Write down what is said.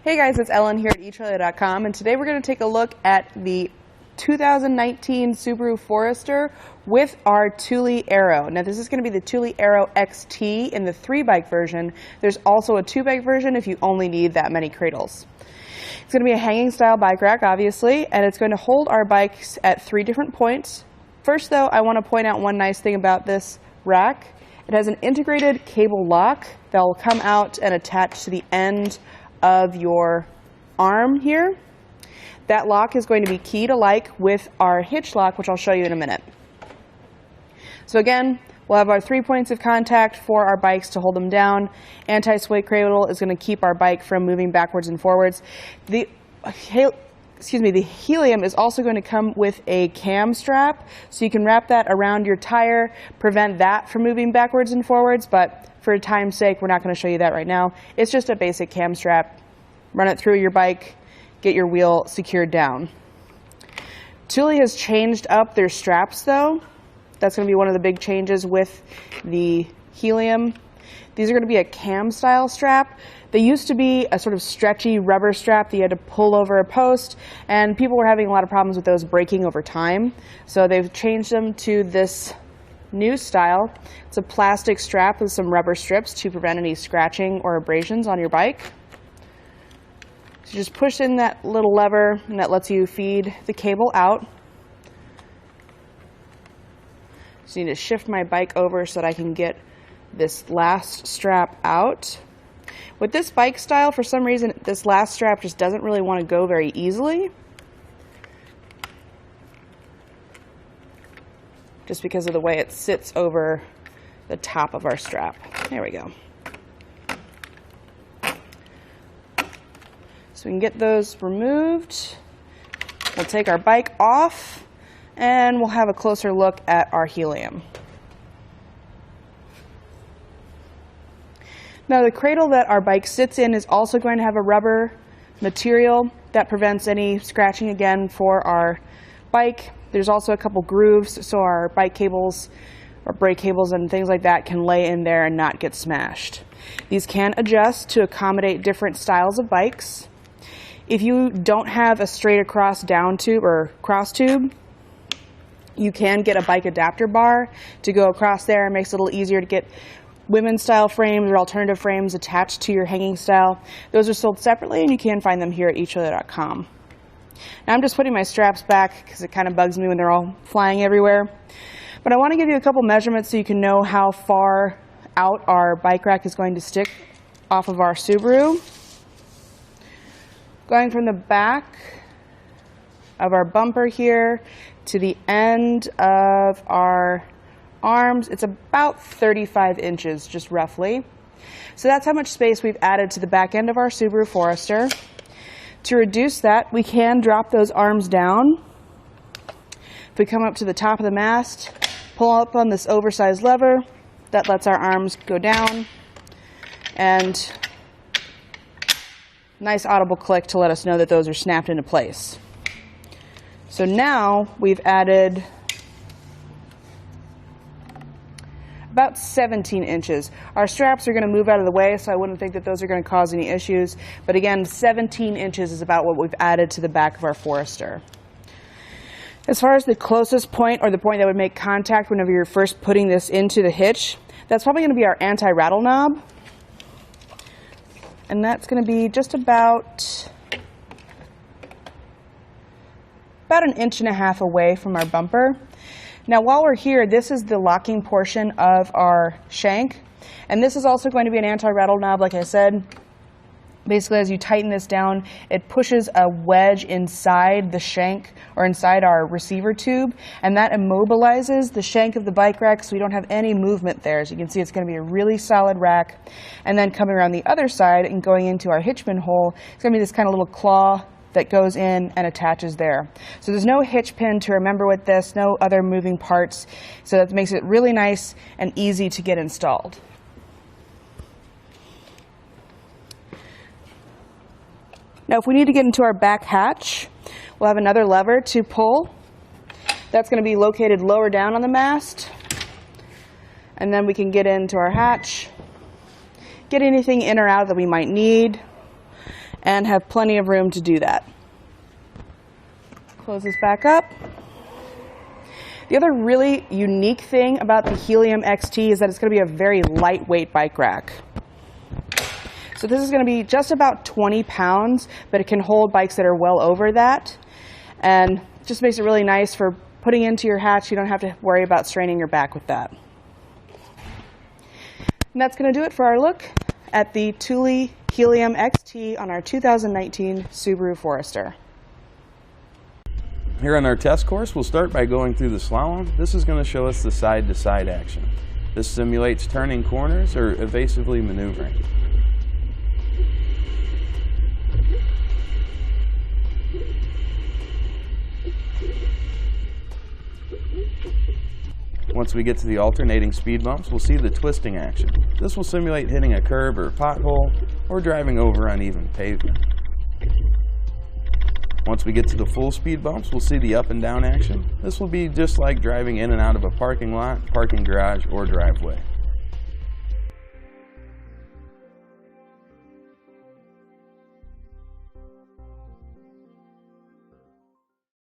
Hey guys, it's Ellen here at etrailer.com, and today we're going to take a look at the 2019 Subaru Forester with our Thule Aero. Now this is going to be the Thule Aero XT in the 3-bike version. There's also a 2-bike version if you only need that many cradles. It's going to be a hanging style bike rack, obviously, and it's going to hold our bikes at 3 different points. First though, I want to point out one nice thing about this rack. It has an integrated cable lock that will come out and attach to the end of your arm here. That lock is going to be keyed alike with our hitch lock, which I'll show you in a minute. So again, we'll have our 3 points of contact for our bikes to hold them down. Anti-sway cradle is going to keep our bike from moving backwards and forwards. The Helium is also going to come with a cam strap, so you can wrap that around your tire, prevent that from moving backwards and forwards, but for time's sake, we're not going to show you that right now. It's just a basic cam strap. Run it through your bike, get your wheel secured down. Thule has changed up their straps though. That's going to be one of the big changes with the Helium. These are going to be a cam style strap. They used to be a sort of stretchy rubber strap that you had to pull over a post, and people were having a lot of problems with those breaking over time. So they've changed them to this new style. It's a plastic strap with some rubber strips to prevent any scratching or abrasions on your bike. So you just push in that little lever and that lets you feed the cable out. Just need to shift my bike over so that I can get this last strap out. With this bike style, for some reason, this last strap just doesn't really want to go very easily. Just because of the way it sits over the top of our strap. There we go. So we can get those removed. We'll take our bike off and we'll have a closer look at our Helium. Now the cradle that our bike sits in is also going to have a rubber material that prevents any scratching again for our bike. There's also a couple grooves so our bike cables or brake cables and things like that can lay in there and not get smashed. These can adjust to accommodate different styles of bikes. If you don't have a straight across down tube or cross tube, you can get a bike adapter bar to go across there. It makes it a little easier to get women's style frames or alternative frames attached to your hanging style. Those are sold separately and you can find them here at etrailer.com. Now I'm just putting my straps back because it kind of bugs me when they're all flying everywhere. But I want to give you a couple measurements so you can know how far out our bike rack is going to stick off of our Subaru. Going from the back of our bumper here to the end of our arms, it's about 35 inches, just roughly. So that's how much space we've added to the back end of our Subaru Forester. To reduce that, we can drop those arms down. If we come up to the top of the mast, pull up on this oversized lever, that lets our arms go down, and nice audible click to let us know that those are snapped into place. So now we've added about 17 inches. Our straps are going to move out of the way, so I wouldn't think that those are going to cause any issues. But again, 17 inches is about what we've added to the back of our Forester. As far as the closest point, or the point that would make contact whenever you're first putting this into the hitch, that's probably going to be our anti-rattle knob. And that's going to be just about an inch and a half away from our bumper. Now while we're here, this is the locking portion of our shank, and this is also going to be an anti-rattle knob, like I said. Basically, as you tighten this down, it pushes a wedge inside the shank or inside our receiver tube, and that immobilizes the shank of the bike rack so we don't have any movement there. As you can see, it's going to be a really solid rack. And then coming around the other side and going into our hitch pin hole, it's going to be this kind of little claw that goes in and attaches there. So there's no hitch pin to remember with this, no other moving parts, so that makes it really nice and easy to get installed. Now if we need to get into our back hatch, we'll have another lever to pull. That's going to be located lower down on the mast, and then we can get into our hatch, get anything in or out that we might need. and have plenty of room to do that. Close this back up. The other really unique thing about the Helium XT is that it's going to be a very lightweight bike rack. So this is going to be just about 20 pounds, but it can hold bikes that are well over that. And it just makes it really nice for putting into your hatch. You don't have to worry about straining your back with that. And that's going to do it for our look at the Thule Helium XT on our 2019 Subaru Forester. Here on our test course, we'll start by going through the slalom. This is going to show us the side-to-side action. This simulates turning corners or evasively maneuvering. Once we get to the alternating speed bumps, we'll see the twisting action. This will simulate hitting a curb or pothole or driving over uneven pavement. Once we get to the full speed bumps, we'll see the up and down action. This will be just like driving in and out of a parking lot, parking garage, or driveway.